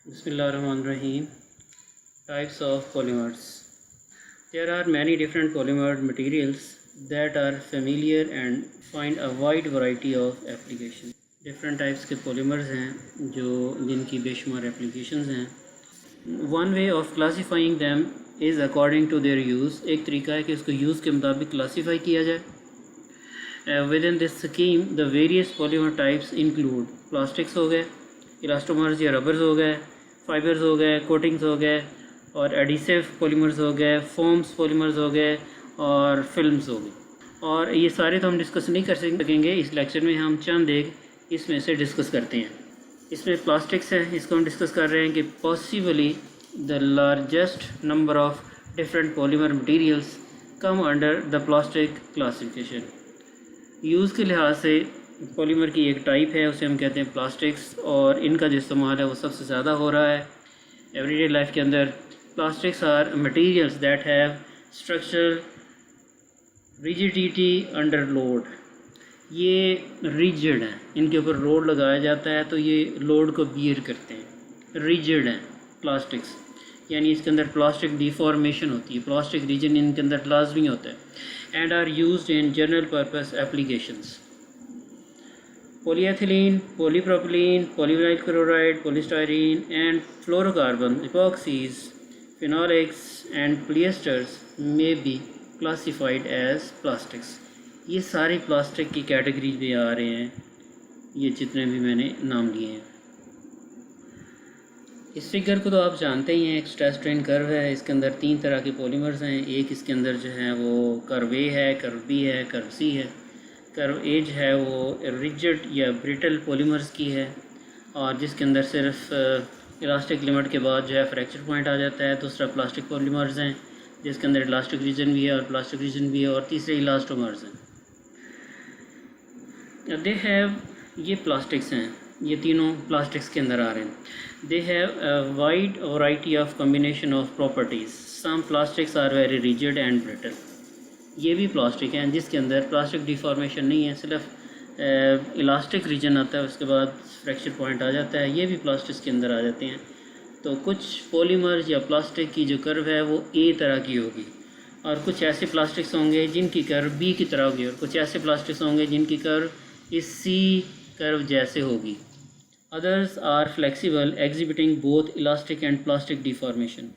Bismillahirrahmanirrahim. Types of polymers. There are many different polymer materials that are familiar and find a wide variety of applications. Different types के polymers हैं जो जिनकी बेशुमार applications हैं. One way of classifying them is according to their use. एक तरीका है कि उसको use के मुताबिक classify किया जाए. Within this scheme, the various polymer types include plastics हो गए, elastomers या rubbers हो गए, fibers हो गए, coatings हो गए और adhesive polymers हो गए, foams polymers हो गए और films हो गए. और ये सारे तो हम डिस्कस नहीं कर सकेंगे. इस लेक्चर में हम चंद एक इसमें से डिस्कस करते हैं. इसमें प्लास्टिक्स है, इसको हम डिस्कस कर रहे हैं कि possibly the largest number of different polymer materials come under the plastic classification. Use के लिहाज से पॉलीमर की एक टाइप है, उसे हम कहते हैं प्लास्टिक्स, और इनका जो इस्तेमाल है वो सबसे ज़्यादा हो रहा है एवरीडे लाइफ के अंदर. Plastics are materials that have structural rigidity under load. ये रिजिड हैं, इनके ऊपर लोड लगाया जाता है तो ये लोड को बियर करते हैं. रिजिड हैं प्लास्टिक्स, यानी इसके अंदर प्लास्टिक डिफॉर्मेशन होती है, प्लास्टिक रीजन इनके अंदर लाजमी होता है. And are used in general purpose applications. polyethylene, polypropylene, polyvinyl chloride, polystyrene and fluorocarbon, epoxies, phenolics and polyesters may be classified as plastics. ये सारे प्लास्टिक की कैटेगरी में आ रहे हैं, ये जितने भी मैंने नाम लिए हैं. इस फिगर को तो आप जानते ही हैं, एक स्ट्रेस स्ट्रेन कर्व है. इसके अंदर तीन तरह के पॉलीमर्स हैं. एक इसके अंदर जो है वो कर्व ए है, कर्व बी है, कर्व सी है. कर्व ए जो है वो रिजिड या ब्रिटल पॉलीमर्स की है, और जिसके अंदर सिर्फ इलास्टिक लिमिट के बाद जो है फ्रैक्चर पॉइंट आ जाता है. दूसरा प्लास्टिक पॉलीमर्स हैं जिसके अंदर इलास्टिक रीजन भी है और प्लास्टिक रीजन भी है. और तीसरे इलास्टोमर्स हैं. दे हैव, ये प्लास्टिक्स हैं, ये तीनों प्लास्टिक्स के अंदर आ रहे हैं. They have a wide variety of combination of properties. Some plastics are very rigid and brittle. ये भी प्लास्टिक हैं जिसके अंदर प्लास्टिक डिफॉर्मेशन नहीं है, सिर्फ इलास्टिक रीजन आता है, उसके बाद फ्रैक्चर पॉइंट आ जाता है. ये भी प्लास्टिक्स के अंदर आ जाते हैं. तो कुछ पॉलीमर्स या प्लास्टिक की जो कर्व है वो ए तरह की होगी, और कुछ ऐसे प्लास्टिक्स होंगे जिनकी कर्व बी की तरह होगी, और कुछ ऐसे प्लास्टिक्स होंगे जिनकी कर्व इस सी कर्व जैसे होगी. Others are flexible, exhibiting both elastic and plastic deformation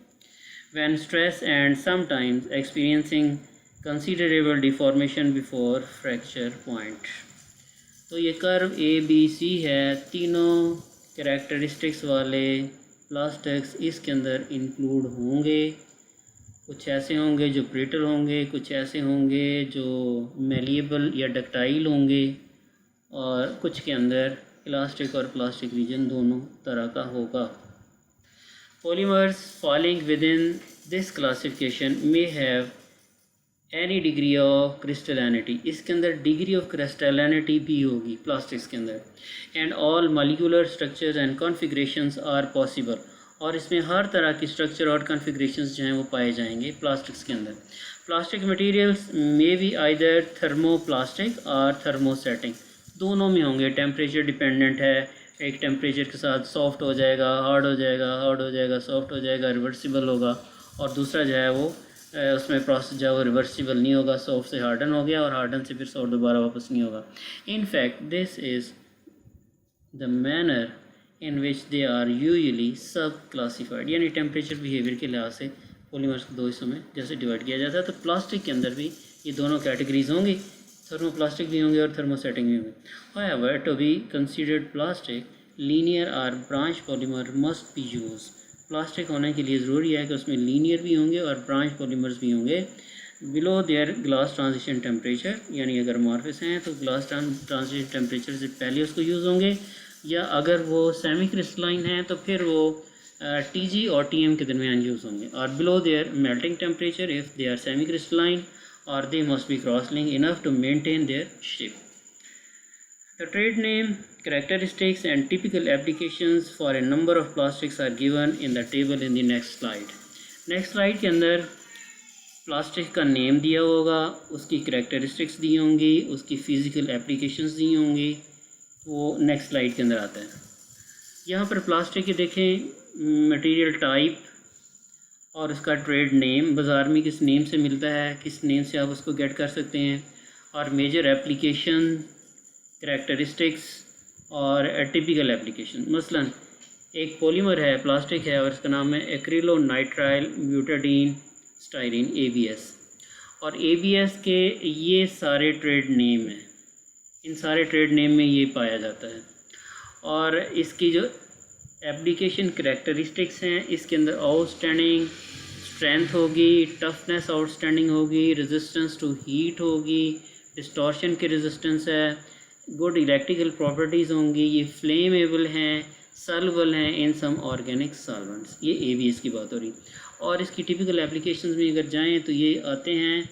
when stressed, and sometimes experiencing considerable deformation before fracture point. तो ये कर्व ए बी सी है. तीनों कैरेक्टरिस्टिक्स वाले प्लास्टिक्स इसके अंदर इंक्लूड होंगे. कुछ ऐसे होंगे जो ब्रिटल होंगे, कुछ ऐसे होंगे जो मेलिएबल या डक्टाइल होंगे, और कुछ के अंदर इलास्टिक और प्लास्टिक रीजन दोनों तरह का होगा. Polymers falling within this classification may have any degree of crystallinity. इसके अंदर डिग्री ऑफ क्रिस्टलिनिटी भी होगी प्लास्टिक्स के अंदर. And all molecular structures and configurations are possible. और इसमें हर तरह की स्ट्रक्चर और कॉन्फ़िगरेशंस जो हैं वो पाए जाएंगे प्लास्टिक्स के अंदर. Plastic materials may be either thermoplastic और थर्मोसेटिंग, दोनों में होंगे. टेम्परेचर डिपेंडेंट है, एक टेम्परेचर के साथ सॉफ्ट हो जाएगा, हार्ड हो जाएगा, हार्ड हो जाएगा, सॉफ्ट हो जाएगा, रिवर्सिबल होगा. और दूसरा जो है वो उसमें प्रोसेस जो है वो रिवर्सिबल नहीं होगा, सॉफ्ट से हार्डन हो गया और हार्डन से फिर सॉफ्ट दोबारा वापस नहीं होगा. In fact this is the manner in which they are usually subclassified. यानी टेम्परेचर बिहेवियर के लिहाज से पॉलीमर्स को दो हिस्सों में जैसे डिवाइड किया जाता है, तो प्लास्टिक के अंदर भी ये दोनों कैटेगरीज होंगी, थर्मोप्लास्टिक भी होंगे और थर्मोसेटिंग भी होंगे. However, to be considered plastic, linear or branch polymer must be used. Plastic होने के लिए ज़रूरी है कि उसमें लीनियर भी होंगे और ब्रांच पॉलीमर्स भी होंगे. Below their glass transition temperature, यानी अगर अमॉर्फिस हैं तो ग्लास ट्रांजिशन टेम्परेचर से पहले उसको यूज़ होंगे, या अगर वो सेमी क्रिस्टलाइन हैं तो फिर वो TG और TM के दरमियान यूज़ होंगे. और below their melting temperature if they are semi crystalline, or they must be cross-linked enough to maintain their shape. The trade name, characteristics and typical applications for a number of plastics are given in the table in the next slide. Next slide के अंदर plastic का name दिया होगा, उसकी characteristics दी होंगी, उसकी physical applications दी होंगी, वो नेक्स्ट स्लाइड के अंदर आता है. यहाँ पर प्लास्टिक के देखें मटेरियल टाइप और उसका ट्रेड नेम, बाज़ार में किस नेम से मिलता है, किस नेम से आप उसको गेट कर सकते हैं, और मेजर एप्लीकेशन, करैक्टरिस्टिक्स और टिपिकल एप्लीकेशन। मसलन एक पॉलीमर है, प्लास्टिक है, और इसका नाम है एक्रिलोनाइट्राइल ब्यूटाडीन स्टाइरिन, ABS। और ABS के ये सारे ट्रेड नेम हैं, इन सारे ट्रेड नेम में ये पाया जाता है। और इसकी जो एप्लीकेशन करैक्टरिस्टिक्स हैं, इसके अंदर आउटस्टैंडिंग स्ट्रेंथ होगी, टफनेस आउटस्टैंडिंग होगी, रेजिस्टेंस टू हीट होगी, डिस्टॉर्शन की रेजिस्टेंस है, गुड इलेक्ट्रिकल प्रॉपर्टीज़ होंगी, ये फ्लेमेबल हैं, सॉल्युबल हैं इन सम ऑर्गेनिक सॉल्वेंट्स। ये ABS की बात हो रही। और इसकी टिपिकल एप्लीकेशंस में अगर जाएं तो ये आते हैं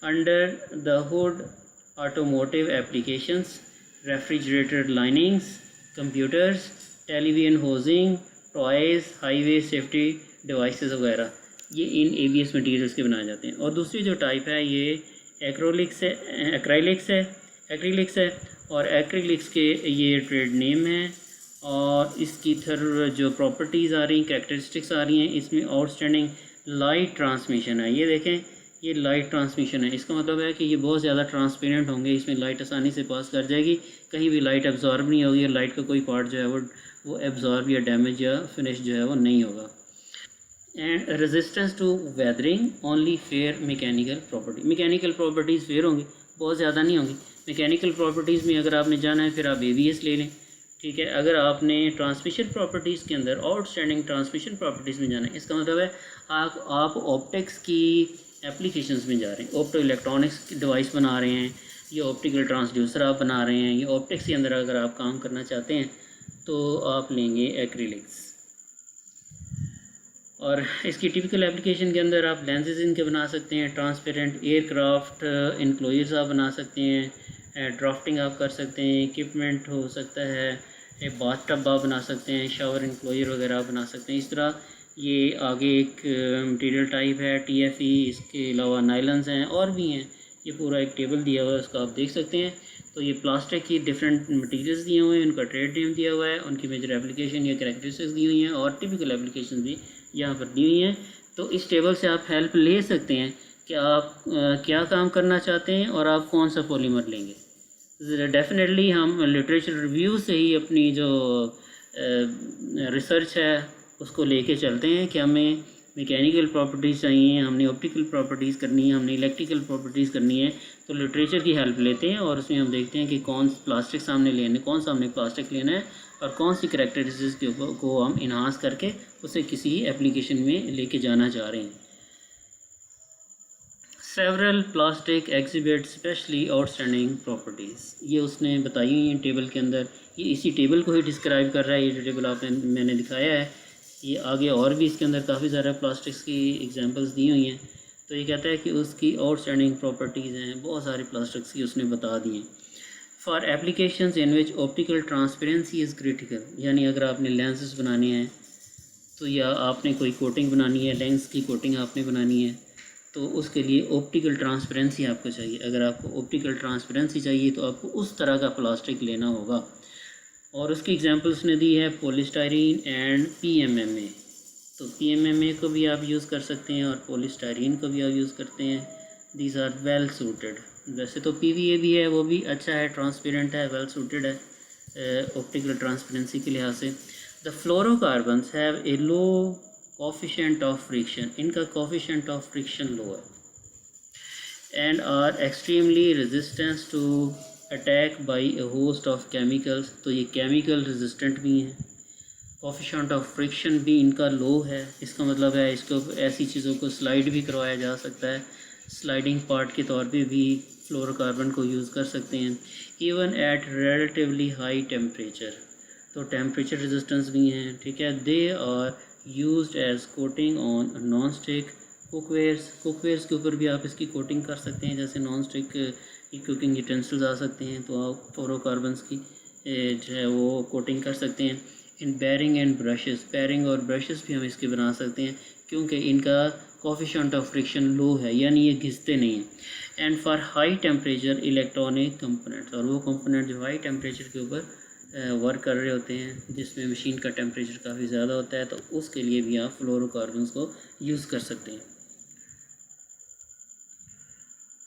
under the hood automotive applications, refrigerator linings, computers, television housing, toys, highway safety devices वगैरह, ये इन ABS मटीरियल्स के बनाए जाते हैं। और दूसरी जो टाइप है ये एक्रिलिक्स है, और एक्रिलिक्स के ये ट्रेड नेम हैं। और इसकी जो प्रॉपर्टीज़ आ रही हैं, कैरेक्टरिस्टिक्स आ रही हैं, इसमें आउटस्टैंडिंग लाइट ट्रांसमिशन है। ये देखें, ये लाइट ट्रांसमिशन है, इसका मतलब है कि ये बहुत ज़्यादा ट्रांसपेरेंट होंगे, इसमें लाइट आसानी से पास कर जाएगी, कहीं भी लाइट एब्जॉर्ब नहीं होगी, और लाइट का कोई पार्ट जो है वो एब्जॉर्ब या डैमेज या फिनिश जो है वो नहीं होगा। And resistance to weathering, only fair mechanical property, mechanical properties fair होंगी, बहुत ज़्यादा नहीं होंगी। मैकेनिकल प्रॉपर्टीज़ में अगर आपने जाना है फिर आप ABS ले लें, ठीक है। अगर आपने ट्रांसमिशन प्रॉपर्टीज़ के अंदर आउटस्टैंडिंग ट्रांसमिशन प्रॉपर्टीज़ में जाना है, इसका मतलब है आप ऑप्टिक्स की एप्लीकेशंस में जा रहे हैं, ऑप्टो इलेक्ट्रॉनिक्स की डिवाइस बना रहे हैं, ये ऑप्टिकल ट्रांसड्यूसर आप बना रहे हैं, ये ऑप्टिक्स के अंदर अगर आप काम करना चाहते हैं तो आप लेंगे एक्रिलिक्स। और इसकी टिपिकल एप्लीकेशन के अंदर आप लेंसेज इनके बना सकते हैं, ट्रांसपेरेंट एयरक्राफ्ट इनक्लोजर्स आप बना सकते हैं, ड्राफ्टिंग आप कर सकते हैं, इक्विपमेंट हो सकता है, एक बाथ टब आप बना सकते हैं, शावर इनक्लोजर वगैरह आप बना सकते हैं। इस तरह ये आगे एक मटेरियल टाइप है TFE, इसके अलावा नाइलन्स हैं और भी हैं, ये पूरा एक टेबल दिया हुआ है, उसका आप देख सकते हैं। तो ये प्लास्टिक की डिफरेंट मटेरियल्स दिए हुए हैं, उनका ट्रेड नेम दिया हुआ है, उनकी मेजर एप्लीकेशन या कैरेक्टरिस्टिक्स दी हुई हैं, और टिपिकल एप्लीकेशन भी यहाँ पर दी हुई हैं। तो इस टेबल से आप हेल्प ले सकते हैं कि आप क्या काम करना चाहते हैं और आप कौन सा पॉलीमर लेंगे। डेफिनेटली हम लिटरेचर रिव्यू से ही अपनी जो रिसर्च है उसको लेके चलते हैं कि हमें मैकेनिकल प्रॉपर्टीज़ चाहिए, हमने ऑप्टिकल प्रॉपर्टीज़ करनी है, हमने इलेक्ट्रिकल प्रॉपर्टीज़ करनी है, तो लिटरेचर की हेल्प लेते हैं और उसमें हम देखते हैं कि कौन प्लास्टिक सामने लेना है, कौन सा हमने प्लास्टिक लेना है, और कौन सी करैक्टरिस्टिक्स के ऊपर को हम इन्हांस करके उसे किसी एप्लीकेशन में लेके जाना चाह रहे हैं। Several plastic exhibit specially outstanding properties, ये उसने बताई हुई हैं टेबल के अंदर। ये इसी टेबल को ही डिस्क्राइब कर रहा है, ये टेबल मैंने दिखाया है। ये आगे और भी इसके अंदर काफ़ी ज़्यादा प्लास्टिक्स की एग्जांपल्स दी हुई हैं। तो ये कहता है कि उसकी आउटस्टैंडिंग प्रॉपर्टीज़ हैं, बहुत सारी प्लास्टिक्स की उसने बता दी हैं। For applications in which optical transparency is critical, यानी अगर आपने लेंसेज बनाने हैं तो या आपने कोई कोटिंग बनानी है, लेंस की कोटिंग आपने बनानी है, तो उसके लिए ऑप्टिकल ट्रांसपेरेंसी आपको चाहिए। अगर आपको ऑप्टिकल ट्रांसपेरेंसी चाहिए तो आपको उस तरह का प्लास्टिक लेना होगा। और उसकी एग्जांपल्स ने दी है पॉलीस्टाइरीन एंड PMMA। तो PMMA को भी आप यूज़ कर सकते हैं और पॉलीस्टाइरीन को भी आप यूज़ करते हैं। These are well suited. वैसे तो PVA भी है, वो भी अच्छा है, ट्रांसपेरेंट है, वेल सूटेड है ऑप्टिकल ट्रांसपेरेंसी के लिहाज से। The fluorocarbons have a low coefficient of friction, इनका कोफिशिएंट ऑफ फ्रिक्शन लो है, and are extremely resistance to attack by a host of chemicals, तो ये केमिकल रेजिस्टेंट भी हैं। कोफिशिएंट ऑफ फ्रिक्शन भी इनका लो है, इसका मतलब है इसको ऐसी चीज़ों को स्लाइड भी करवाया जा सकता है, स्लाइडिंग पार्ट के तौर पे भी फ्लोरोकार्बन को यूज़ कर सकते हैं। Even at relatively high temperature, तो टेम्परेचर रेजिस्टेंस भी हैं, ठीक है। They are used as coating on non stick cookwares के ऊपर भी आप इसकी कोटिंग कर सकते हैं, जैसे नॉन स्टिक कुकिंग यूटेंसिल्स आ सकते हैं, तो आप फ्लोरोकार्बन्स की जो है वो कोटिंग कर सकते हैं। इन बैरिंग एंड ब्रशेस, बैरिंग और ब्रशेस भी हम इसके बना सकते हैं क्योंकि इनका कोफिशिएंट ऑफ फ्रिक्शन लो है, यानी ये घिसते नहीं हैं। And for high temperature electronic components, और वो कंपोनेंट जो हाई टेम्परेचर के ऊपर वर्क कर रहे होते हैं जिसमें मशीन का टेम्परेचर काफ़ी ज़्यादा होता है, तो उसके लिए भी आप फ्लोरोकार्बन्स को यूज़ कर सकते हैं।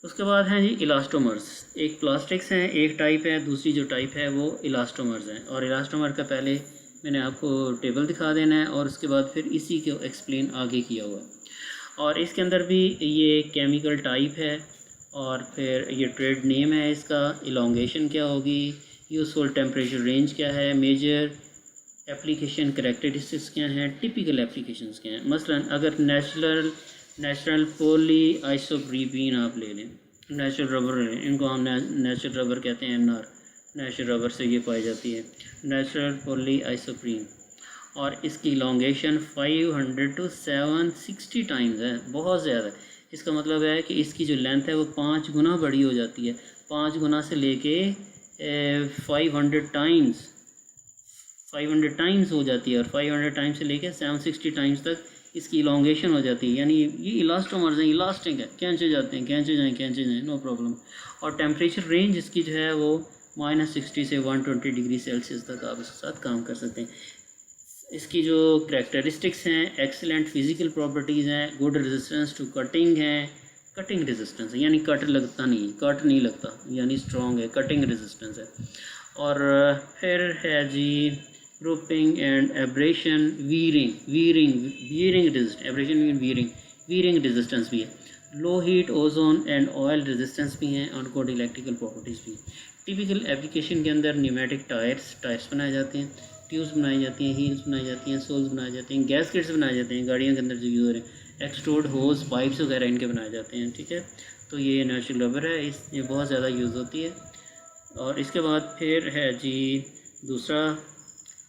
उसके बाद हैं जी इलास्टोमर्स। एक प्लास्टिक्स हैं, एक टाइप है, दूसरी जो टाइप है वो इलास्टोमर्स हैं। और इलास्टोमर का पहले मैंने आपको टेबल दिखा देना है और उसके बाद फिर इसी को एक्सप्लेन आगे किया हुआ है। और इसके अंदर भी ये केमिकल टाइप है और फिर ये ट्रेड नेम है इसका, इलोंगेशन क्या होगी, यूज़फुल टेम्परेचर रेंज क्या है, मेजर एप्लीकेशन करैक्टरिस्टिक्स क्या हैं, टिपिकल एप्लीकेशंस क्या हैं। मसलन अगर नेचुरल पॉली आइसोप्रीपीन आप ले लें, नेचुरल रबर ले लें, इनको हम नेचुरल रबर कहते हैं, NR नेचुरल रबर से ये पाई जाती है, नेचुरल पॉली आइसोप्रीन। और इसकी लॉन्गेशन 500 to 760 टाइम्स है, बहुत ज़्यादा है। इसका मतलब है कि इसकी जो लेंथ है वो 5 गुना बड़ी हो जाती है, 5 गुना से लेके 500 टाइम्स हो जाती है, और 500 टाइम्स से लेके 760 टाइम्स तक इसकी इलोंगेशन हो जाती है। यानी ये इलास्टोमर्स हैं, इलास्टिक है, खींचे जाते हैं, खींचे जाएँ नो प्रॉब्लम। और टेम्परेचर रेंज इसकी जो है वो -60 से 120 डिग्री सेल्सियस तक आप इसके साथ काम कर सकते हैं। इसकी जो करैक्टरिस्टिक्स हैं, एक्सीलेंट फिज़िकल प्रॉपर्टीज़ हैं, गुड रेजिस्टेंस टू कटिंग है, कटिंग रेजिस्टेंस है यानी कट नहीं लगता यानी स्ट्रॉन्ग है, कटिंग रेजिस्टेंस है। और फिर है जी grouping and abrasion, wearing resistance, abrasion mean wearing resistance भी है, low heat ozone and oil resistance भी हैं, और गुड इलेक्ट्रिकल प्रॉपर्टीज़ भी। टिपिकल एप्लीकेशन के अंदर न्यूमेटिक टायर्स बनाए जाते हैं, ट्यूब्स बनाई जाती हैं, हील्स बनाई जाती हैं, सोल्स बनाए जाते हैं, गैसकेट्स बनाए जाते हैं, गाड़ियों के अंदर जो यूज़ हो रहे हैं, एक्सट्रूड होज पाइप्स वगैरह इनके बनाए जाते हैं। ठीक है, तो ये नेचुरल रबर है, ये बहुत ज़्यादा यूज़ होती है। और इसके बाद फिर है जी दूसरा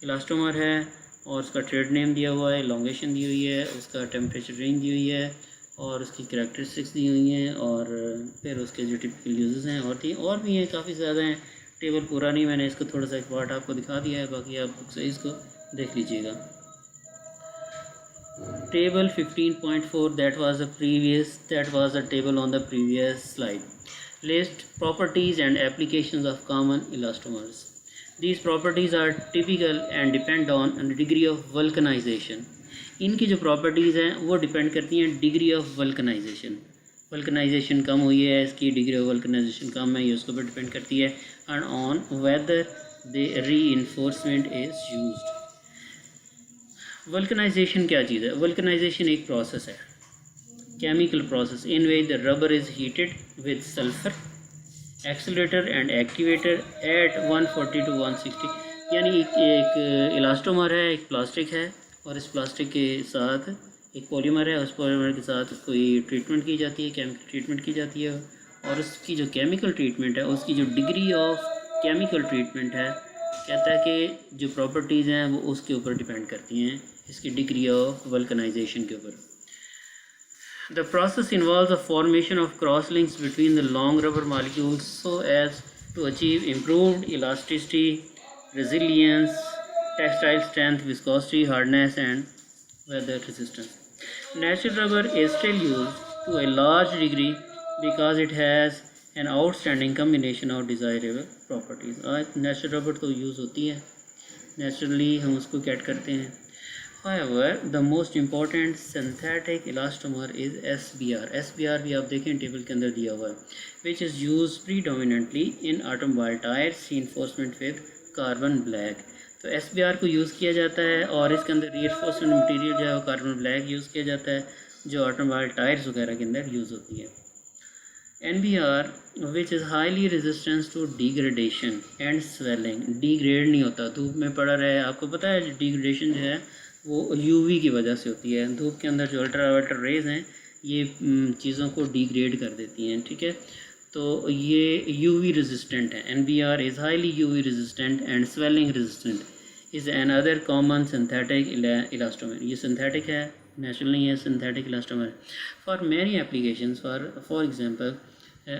इलास्टोमर है, और उसका ट्रेड नेम दिया हुआ है, लॉन्गेशन दी हुई है, उसका टेम्परेचर रेंज दी हुई है, और उसकी करैक्टरिस्टिक्स दी हुई हैं, और फिर उसके जो टिपिकल यूजेस हैं और भी हैं, काफ़ी ज़्यादा हैं। टेबल पूरा नहीं, मैंने इसको थोड़ा सा एक पार्ट आपको दिखा दिया है, बाकी आप बुक से इसको देख लीजिएगा। Table 15.4 that was the table on the previous slide. List properties and applications of common elastomers. These properties are typical and depend on the degree of vulcanization. इनकी जो प्रॉपर्टीज़ हैं वो डिपेंड करती हैं डिग्री ऑफ वल्कनाइजेशन कम हुई है, इसकी degree of vulcanization कम है, ये उसके ऊपर डिपेंड करती है, and on whether the reinforcement is used. Vulcanisation क्या चीज़ है? वल्कनाइजेशन एक प्रोसेस है, chemical process in which the rubber is heated with sulphur accelerator and activator at 140 to 160। यानी एक इलास्टोमर है, एक प्लास्टिक है, और इस प्लास्टिक के साथ एक पॉलीमर है, उस पॉलीमर के साथ कोई ट्रीटमेंट की जाती है, केमिकल ट्रीटमेंट की जाती है, और उसकी जो केमिकल ट्रीटमेंट है, उसकी जो डिग्री ऑफ केमिकल ट्रीटमेंट है, कहता है कि जो प्रॉपर्टीज़ हैं वो उसके ऊपर डिपेंड करती हैं, इसकी डिग्री ऑफ वल्कनाइजेशन के ऊपर। The process involves the formation of crosslinks between the long rubber molecules so as to achieve improved elasticity, resilience, textile strength, viscosity, hardness, and weather resistance. Natural rubber is still used to a large degree because it has an outstanding combination of desirable properties. आज natural rubber तो use होती है, naturally हम उसको cat करते हैं। However, the most important synthetic elastomer is SBR. SBR भी आप देखें टेबल के अंदर दिया हुआ है, which is used predominantly in automobile tires reinforcement with carbon black. तो SBR को यूज़ किया जाता है, और इसके अंदर reinforcement मटेरियल जो है वो कार्बन ब्लैक यूज़ किया जाता है, जो ऑटोमोबाइल टायर्स वगैरह के अंदर यूज़ होती है। NBR which is highly resistant to degradation and swelling. Degrade नहीं होता, धूप में पड़ा रहे, आपको पता है डिग्रेडेशन जो है वो UV की वजह से होती है, धूप के अंदर जो अल्ट्रावायलेट रेज़ हैं ये चीज़ों को डिग्रेड कर देती हैं। ठीक है, तो ये UV रेजिस्टेंट है। NBR is highly UV resistant and swelling resistant is an other common synthetic elastomer. ये सिंथेटिक है, नेचुरल नहीं है, synthetic elastomer. For many applications, for example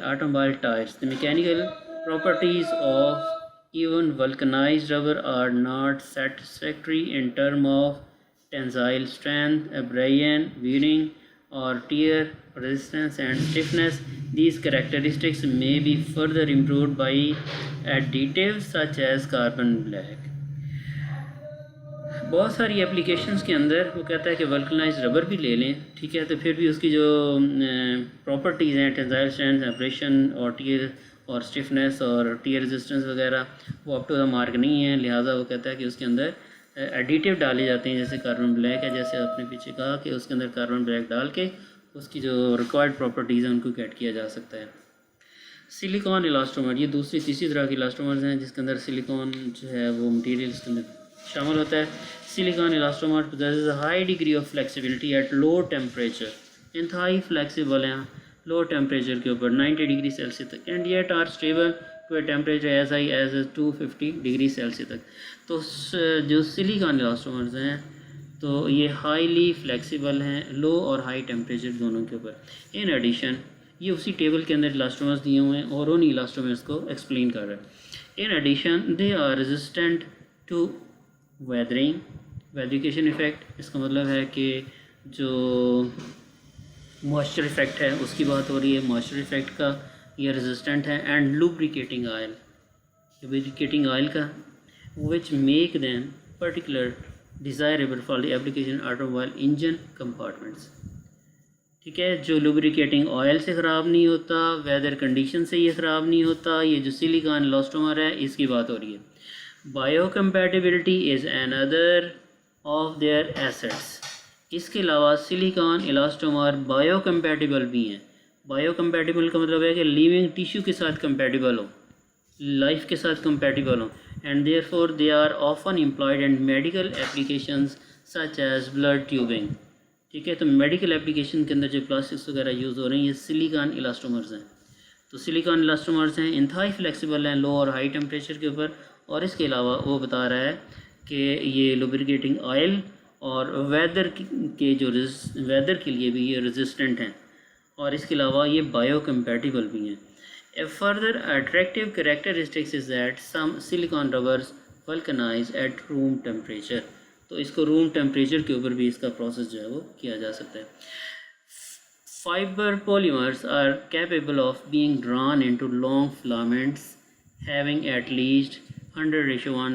automobile tyres, the mechanical properties of even vulcanized rubber are not satisfactory in terms of tensile strength, abrasion, wearing or tear resistance and stiffness These characteristics may be further improved by additives such as carbon black. बहुत सारी applications के अंदर वो कहता है कि vulcanise rubber भी ले लें, ठीक है, तो फिर भी उसकी जो प्रॉपर्टीज़ हैं, टेंसाइल स्ट्रेंथ, एब्रेशन और टीयर और स्टिफनेस और टीयर रेजिस्टेंस वगैरह, वो अप टू द मार्क नहीं है। लिहाजा वो कहता है कि उसके अंदर एडिटिव डाले जाते हैं, जैसे कार्बन ब्लैक है, जैसे आपने पीछे कहा कि उसके अंदर कार्बन ब्लैक डाल के उसकी जो रिक्वायर्ड प्रॉपर्टीज़ हैं उनको ऐड किया जा सकता है। सिलिकॉन इलास्टोमर, ये दूसरी तीसरी तरह के इलास्टोमर्स हैं जिसके अंदर सिलिकॉन जो है वो मटीरियल इसके अंदर शामिल होता है। Silicone elastomer possesses a high degree of flexibility at low temperature, इंतहाई फ्लेक्सिबल हैं लो टेम्परेचर के ऊपर 90 डिग्री सेल्सियस तक, and yet are stable to a temperature as high as 250 degree Celsius तक। तो जो सिलिकॉन इलास्टोमर्स हैं तो ये हाईली फ्लेक्सिबल हैं लो और हाई टेम्परेचर दोनों के ऊपर। इन एडिशन, ये उसी टेबल के अंदर इलास्टोमर्स दिए हुए हैं और उन इलास्टोमर्स को एक्सप्लेन कर रहे हैं। In addition they are resistant to weathering, verification effect, इसका मतलब है कि जो मॉइस्चर इफ़ेक्ट है उसकी बात हो रही है, मॉइस्चर इफ़ेक्ट का ये रेजिस्टेंट है। And lubricating oil, lubricating oil का, which make them particular desirable for the application automobile engine compartments, ठीक है, जो लुब्रिकेटिंग ऑयल से ख़राब नहीं होता, वेदर कंडीशन से ये ख़राब नहीं होता। ये जो सिलिकॉन इलास्टोमर है इसकी बात हो रही है। Biocompatibility is another of their assets, इसके अलावा सिलिकॉन इलास्टोमर बायोकम्पैटिबल भी हैं। बायोकम्पैटिबल का मतलब है कि लिविंग टिश्यू के साथ कंपैटिबल हो, लाइफ के साथ कंपैटिबल हो, and therefore they are often employed in medical applications such as blood tubing, ठीक है। तो मेडिकल एप्लीकेशन के अंदर जो प्लास्टिक्स वगैरह यूज़ हो रही हैं ये सिलिकॉन इलास्टोमर्स हैं। तो सिलिकॉन इलास्टोमर्स हैं, इंतहाई फ्लेक्सिबल हैं लो और हाई टेम्परेचर के ऊपर, और इसके अलावा वो बता रहा है कि ये लुब्रिकेटिंग ऑयल और वेदर के जो वेदर के लिए भी ये रेजिस्टेंट हैं, और इसके अलावा ये बायोकम्पैटिबल भी हैं। A further attractive characteristics is that some silicone rubbers vulcanize at room temperature, तो इसको रूम टेम्परेचर के ऊपर भी इसका प्रोसेस जो है वो किया जा सकता है। Fibre polymers are capable of being drawn into long filaments having at least 100:1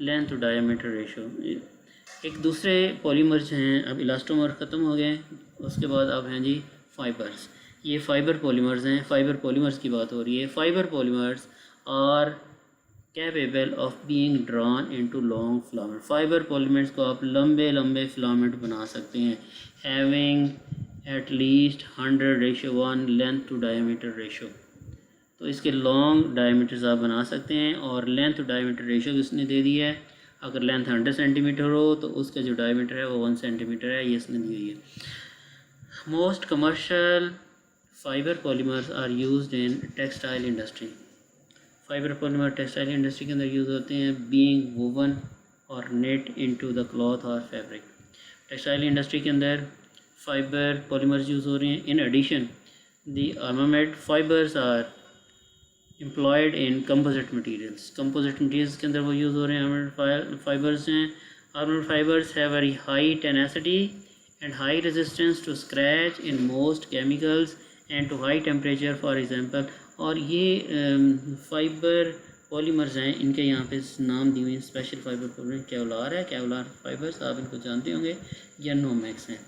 length to diameter ratio. एक दूसरे पॉलीमर जो हैं, अब इलास्टोमर ख़त्म हो गए, उसके बाद अब हैं जी फाइबर्स। ये फाइबर पॉलीमर्स हैं, फाइबर पॉलीमर्स की बात हो रही है। Fibre polymers are capable of being drawn into long filament, fibre polymers को आप लंबे लंबे फिलामेंट बना सकते हैं, having at least 100:1 length to diameter ratio. तो इसके लॉन्ग डायमीटर्स आप बना सकते हैं, और लेंथ टू डायमीटर रेशो भी उसने दे दी है। अगर लेंथ 100 सेंटीमीटर हो तो उसका जो डायमीटर है वो 1 सेंटीमीटर है, ये इसने दी हुई है। Most commercial fibre polymers are used in textile industry, fibre polymer textile industry के अंदर यूज़ होते हैं, बीइंग वोवन और नेट इनटू द क्लॉथ और फैब्रिक। टेक्सटाइल इंडस्ट्री के अंदर फाइबर पॉलीमर्स यूज़ हो रहे हैं। In addition the armament fibres are employed in composite materials, composite materials के अंदर वो यूज़ हो रहे हैं आर्मामेंट फाइबर्स हैं। Armament fibres have very high tenacity and high resistance to scratch in most chemicals and to high temperature for example. और ये fibre polymers हैं, इनके यहाँ पे नाम दिए हुए हैं स्पेशल फाइबर पॉलीमर। केवलार है, केवलार फाइबर्स आप इनको जानते होंगे, या नोमैक्स हैं,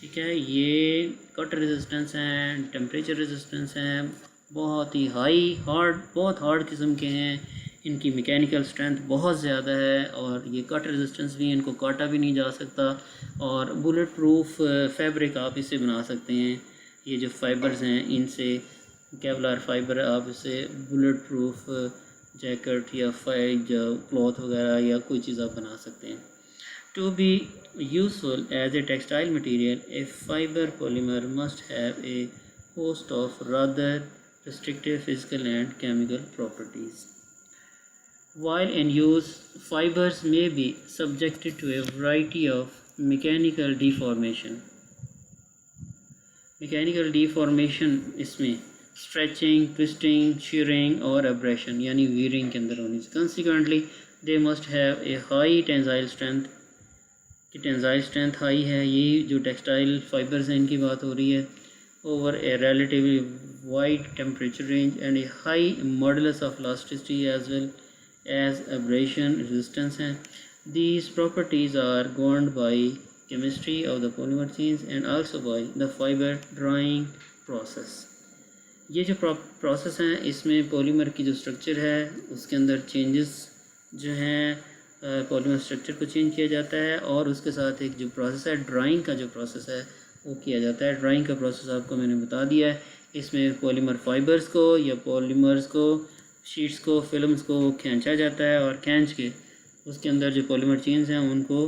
ठीक है। ये कट रेजिस्टेंस हैं, टेम्परेचर रेजिस्टेंस हैं, बहुत ही हाई हार्ड, बहुत हार्ड किस्म के हैं, इनकी मैकेनिकल स्ट्रेंथ बहुत ज़्यादा है, और ये कट रेजिस्टेंस भी, इनको काटा भी नहीं जा सकता, और बुलेट प्रूफ फैब्रिक आप इससे बना सकते हैं। ये जो फाइबर्स हैं इनसे, केवलार फाइबर, आप इससे बुलेट प्रूफ जैकेट या जो क्लॉथ वगैरह या कोई चीज़ आप बना सकते हैं। To be useful as a textile material a fibre polymer must have a host of rather restrictive physical and chemical properties. While in use, fibers may be subjected to a variety of mechanical deformation. Mechanical deformation इसमें stretching, twisting, shearing और abrasion यानी wearing के अंदर होनी। Consequently, they must have a high tensile strength, कि tensile strength high है। ये जो टेक्सटाइल फाइबर्स हैं इनकी बात हो रही है, over a relatively wide temperature range and a high modulus of elasticity as well as abrasion resistance हैं. These properties are governed by chemistry of the polymer chains and also by the fiber drying process. ये जो process हैं इसमें polymer की जो structure है उसके अंदर चेंजेस जो हैं पॉलीमर स्ट्रक्चर को चेंज किया जाता है और उसके साथ एक जो प्रोसेस है ड्राइंग का जो प्रोसेस है वो किया जाता है. ड्राइंग का प्रोसेस आपको मैंने बता दिया है. इसमें पॉलीमर फाइबर्स को या पॉलीमर्स को शीट्स को फिल्म्स को खींचा जाता है और खींच के उसके अंदर जो पॉलीमर चेन्स हैं उनको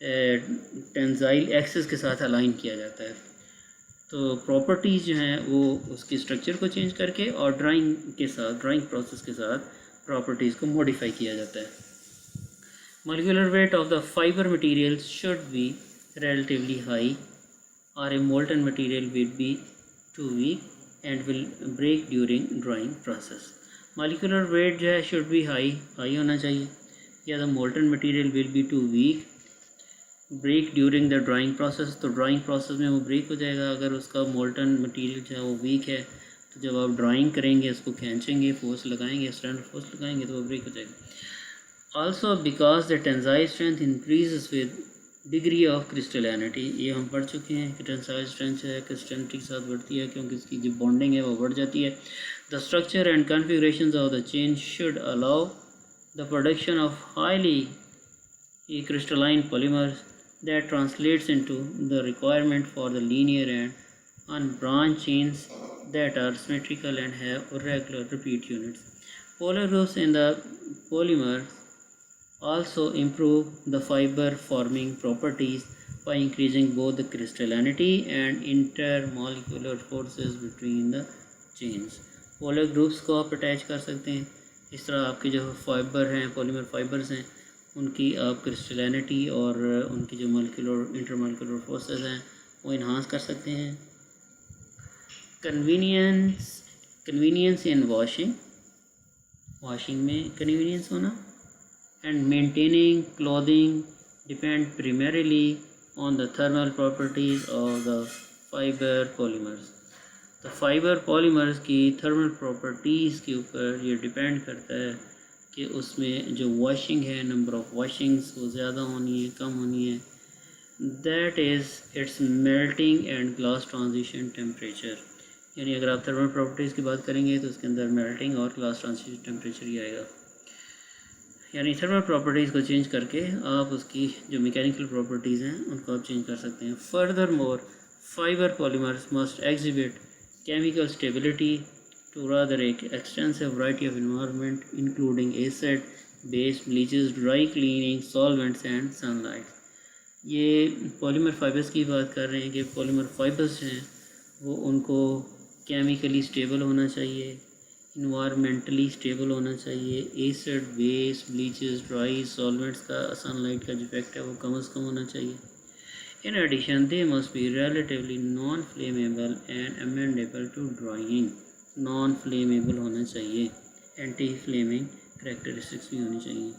टेंसाइल एक्सिस के साथ अलाइन किया जाता है. तो प्रॉपर्टीज़ जो हैं वो उसकी स्ट्रक्चर को चेंज करके और ड्राइंग प्रोसेस के साथ प्रॉपर्टीज़ को मॉडिफाई किया जाता है. Molecular weight of the fiber materials should be relatively high or a molten material will be too weak and will break during drying process. Molecular weight जो है should be high होना चाहिए या the molten material will be too weak break during the drying process. तो drying process में वो break हो जाएगा अगर उसका molten material जो है वो weak है. तो जब आप ड्राइंग करेंगे उसको खींचेंगे फोर्स लगाएंगे स्टैंडर्ड फोर्स लगाएंगे तो वो ब्रेक हो जाएगा. Also because the tensile strength increases with degree of crystallinity. ये हम पढ़ चुके हैं कि टेंसाइल स्ट्रेंथ है क्रिस्टलिनिटी के साथ बढ़ती है क्योंकि इसकी जो बॉन्डिंग है वो बढ़ जाती है. The structure and configurations of the chain should allow the production of highly crystalline polymers that translates into the requirement for the linear and unbranched chains that are symmetrical and have regular repeat units. Polar groups in the polymer also improve the fiber forming properties by increasing both the crystallinity and intermolecular forces between the chains. Polar groups को आप attach कर सकते हैं. इस तरह आपके जो fibre हैं पॉलीमर फाइबर्स हैं उनकी आप क्रिस्टलिनिटी और उनकी जो मॉलिक्यूलर इंटरमॉलिक्यूलर फोर्सेस हैं वो इन्हांस कर सकते हैं. कन्वीनियंस इन वॉशिंग में कन्वीनियंस होना and maintaining clothing depend primarily on the thermal properties of the fiber polymers. तो फाइबर पॉलीमर्स की थर्मल प्रॉपर्टीज़ के ऊपर ये डिपेंड करता है कि उसमें जो वॉशिंग है नंबर ऑफ़ वॉशिंग्स वो ज़्यादा होनी है कम होनी है. That is it's melting and glass transition temperature. यानी अगर आप थर्मल प्रॉपर्टीज़ की बात करेंगे तो उसके अंदर मेल्टिंग और ग्लास ट्रांजिशन टेम्परेचर ही आएगा. यानी थर्मल प्रॉपर्टीज़ को चेंज करके आप उसकी जो मैकेनिकल प्रॉपर्टीज़ हैं उनको आप चेंज कर सकते हैं. Furthermore fiber polymers must exhibit chemical stability to rather एक extensive variety of environment including acid base bleaches dry cleaning solvents and sunlight. ये पॉलीमर फाइबर्स की बात कर रहे हैं कि पॉलीमर फाइबर्स हैं वो उनको केमिकली स्टेबल होना चाहिए इन्वायरमेंटली स्टेबल होना चाहिए. Acid base bleaches dry solvents का सनलाइट का जो इफेक्ट है वो कम से कम होना चाहिए. In addition they must be relatively non flammable and amendable to drawing. Non flammable होना चाहिए. एंटी फ्लेमिंग करैक्टरिस्टिक्स भी होनी चाहिए.